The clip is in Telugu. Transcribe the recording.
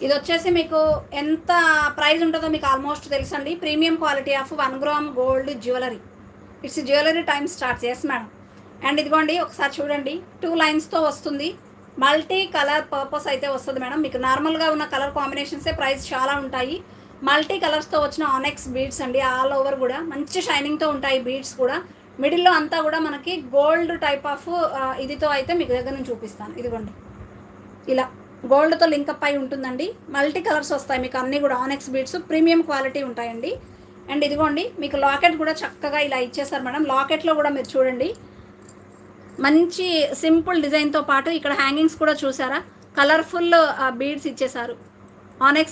ఇది వచ్చేసి మీకు ఎంత ప్రైస్ ఉంటుందో మీకు ఆల్మోస్ట్ తెలుసండి. Premium quality of 1 gram gold jewellery. It's jewellery time starts. Yes madam. And ఇదిగోండి ఒకసారి చూడండి, 2 లైన్స్తో వస్తుంది. మల్టీ కలర్ పర్పస్ అయితే వస్తుంది మేడం. మీకు నార్మల్గా ఉన్న కలర్ కాంబినేషన్సే ప్రైస్ చాలా ఉంటాయి. మల్టీ కలర్స్తో వచ్చిన ఆనెక్స్ బీడ్స్ అండి. ఆల్ ఓవర్ కూడా మంచి షైనింగ్తో ఉంటాయి బీడ్స్ కూడా. మిడిల్లో అంతా కూడా మనకి గోల్డ్ టైప్ ఆఫ్ ఇదితో అయితే మీకు దగ్గర నుంచి చూపిస్తాను. ఇదిగోండి ఇలా గోల్డ్తో లింకప్ అయి ఉంటుందండి. మల్టీ కలర్స్ వస్తాయి మీకు అన్నీ కూడా. ఆనెక్స్ బీడ్స్ ప్రీమియం క్వాలిటీ ఉంటాయండి. అండ్ ఇదిగోండి మీకు లాకెట్ కూడా చక్కగా ఇలా ఇచ్చేసారు మేడం. లాకెట్లో కూడా మీరు చూడండి మంచి సింపుల్ డిజైన్తో పాటు ఇక్కడ హ్యాంగింగ్స్ కూడా చూసారా, కలర్ఫుల్ బీడ్స్ ఇచ్చేసారు. ఆనెక్స్